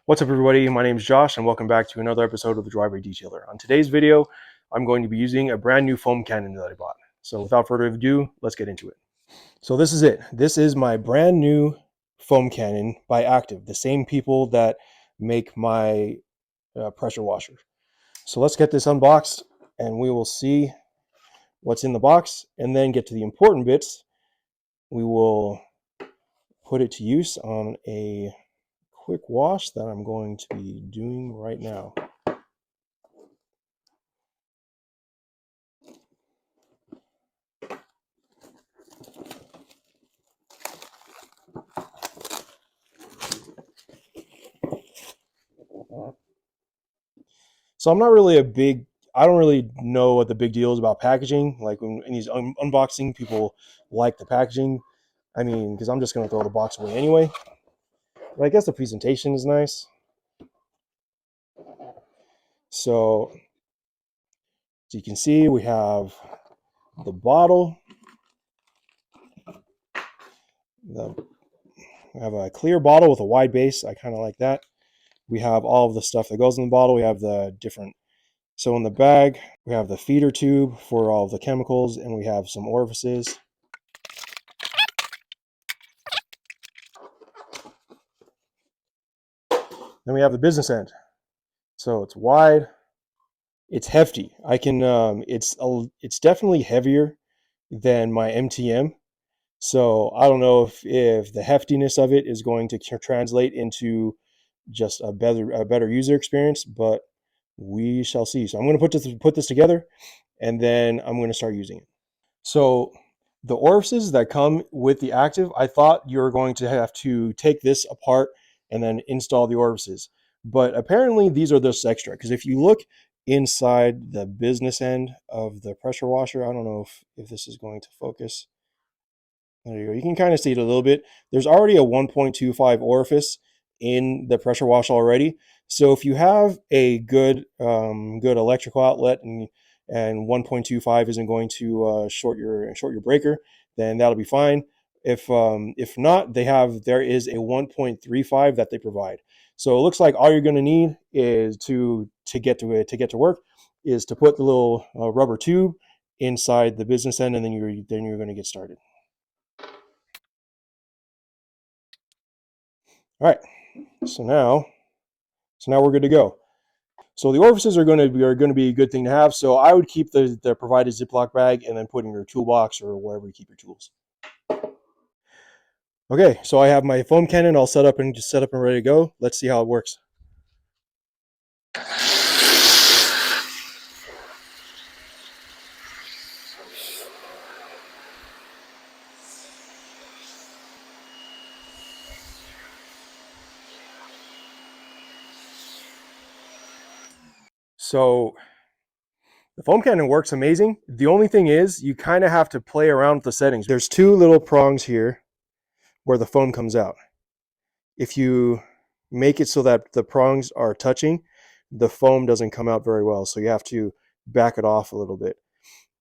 What's up everybody, my name is Josh and welcome back to another episode of the Driveway Detailer. On today's video, I'm going to be using a brand new foam cannon that I bought. So without further ado, let's get into it. So this is it. This is my brand new foam cannon by Active, the same people that make my pressure washer. So let's get this unboxed and we will see what's in the box and then get to the important bits. We will put it to use on a quick wash that I'm going to be doing right now. So I'm not really I don't really know what the big deal is about packaging. Like when in these unboxing, people like the packaging. I mean, because I'm just going to throw the box away anyway. But I guess the presentation is nice. So as you can see, we have the bottle. We have a clear bottle with a wide base. I kind of like that. We have all of the stuff that goes in the bottle. We have the different, so in the bag, we have the feeder tube for all of the chemicals, and we have some orifices. Then we have the business end. So it's wide, it's hefty. It's definitely heavier than my MTM. So I don't know if the heftiness of it is going to translate into just a better user experience, but we shall see. So I'm going to put this together, and then I'm going to start using it. So the orifices that come with the Active, I thought you were going to have to take this apart and then install the orifices. But apparently these are just extra, because if you look inside the business end of the pressure washer, I don't know if this is going to focus. There you go. You can kind of see it a little bit. There's already a 1.25 orifice in the pressure washer already. So if you have a good electrical outlet and 1.25 isn't going to short your breaker, then that'll be fine. If not, there is a 1.35 that they provide. So it looks like all you're going to need is to get to work is to put the little rubber tube inside the business end, and then you're going to get started. All right, so now we're good to go. So the orifices are going to be a good thing to have. So I would keep the provided Ziploc bag and then put in your toolbox or wherever you keep your tools. Okay, so I have my foam cannon all set up and ready to go. Let's see how it works. So the foam cannon works amazing. The only thing is you kind of have to play around with the settings. There's two little prongs here where the foam comes out. If you make it so that the prongs are touching, the foam doesn't come out very well. So you have to back it off a little bit.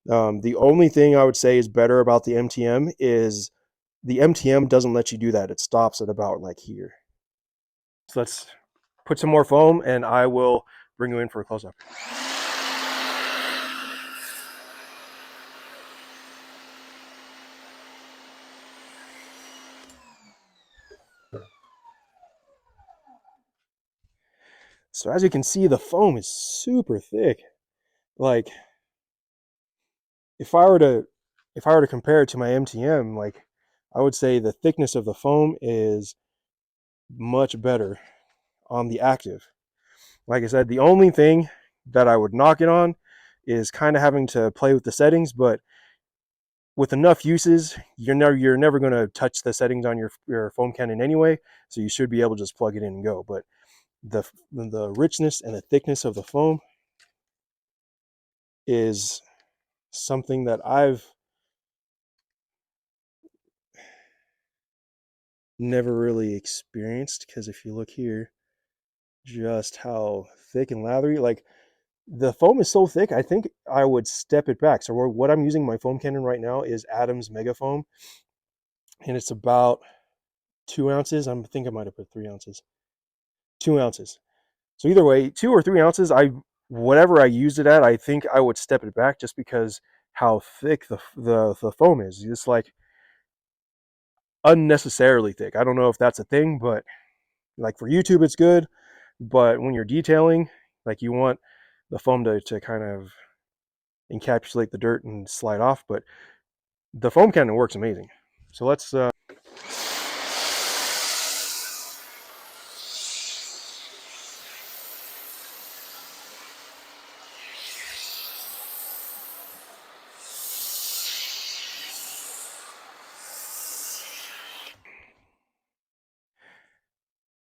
The only thing I would say is better about the MTM is the MTM doesn't let you do that. It stops at about like here. So let's put some more foam and I will bring you in for a close-up. So as you can see, the foam is super thick. Like if I were to compare it to my MTM, like I would say the thickness of the foam is much better on the Active. Like I said, the only thing that I would knock it on is kind of having to play with the settings, but with enough uses, you're never going to touch the settings on your foam cannon anyway, so you should be able to just plug it in and go. But the richness and the thickness of the foam is something that I've never really experienced, because if you look here, just how thick and lathery, like the foam is so thick, I think I would step it back. So what I'm using my foam cannon right now is Adams Mega Foam, and it's about 2 ounces. I think I might have put 3 ounces. 2 ounces. So either way, 2 or 3 ounces. Whatever I used it at, I think I would step it back just because how thick the foam is. It's like unnecessarily thick. I don't know if that's a thing, but like for YouTube, it's good. But when you're detailing, like you want the foam to kind of encapsulate the dirt and slide off. But the foam cannon works amazing. So let's.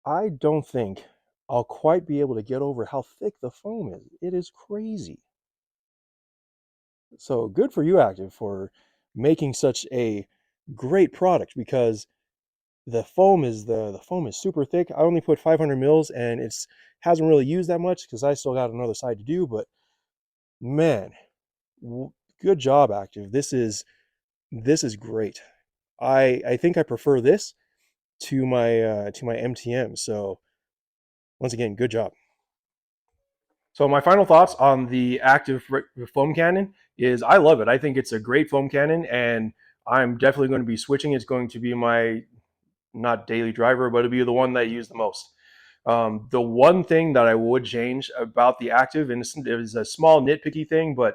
I don't think I'll quite be able to get over how thick the foam is. It is crazy. So good for you, Active, for making such a great product because the foam is super thick. I only put 500 mils and it's hasn't really used that much because I still got another side to do. But man, good job, Active. This is great. I think I prefer this to my MTM. So once again, good job. So my final thoughts on the active foam cannon is I love it. I think it's a great foam cannon, and I'm definitely going to be switching. It's going to be my not daily driver, but it'll be the one that I use the most. The one thing that I would change about the active, and it is a small nitpicky thing, but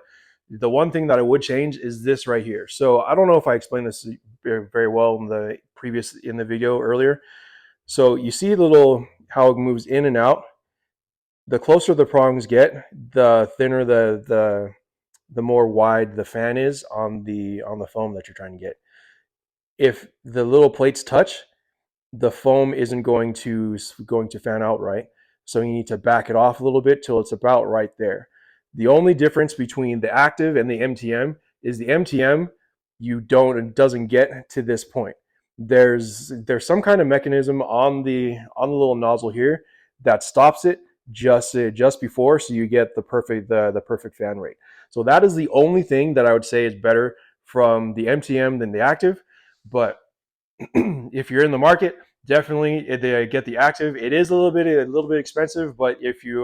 the one thing that I would change is this right here. So I don't know if I explained this very well in the video earlier. So you see the little how it moves in and out. The closer the prongs get, the thinner the more wide the fan is on the foam that you're trying to get. If the little plates touch, the foam isn't going to fan out right. So you need to back it off a little bit till it's about right there. The only difference between the active and the MTM is the MTM it doesn't get to this point. There's some kind of mechanism on the little nozzle here that stops it just before, so you get the perfect fan rate. So that is the only thing that I would say is better from the MTM than the active. But if you're in the market, definitely get the active. It is a little bit expensive, but if you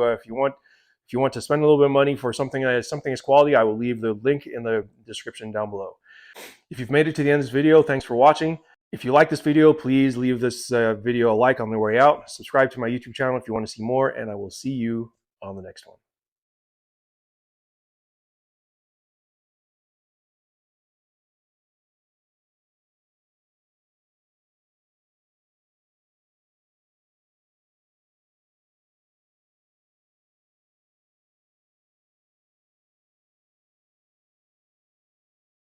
want to spend a little bit of money for something as quality, I will leave the link in the description down below. If you've made it to the end of this video, thanks for watching. If you like this video, please leave this video a like on the way out. Subscribe to my YouTube channel if you want to see more, and I will see you on the next one.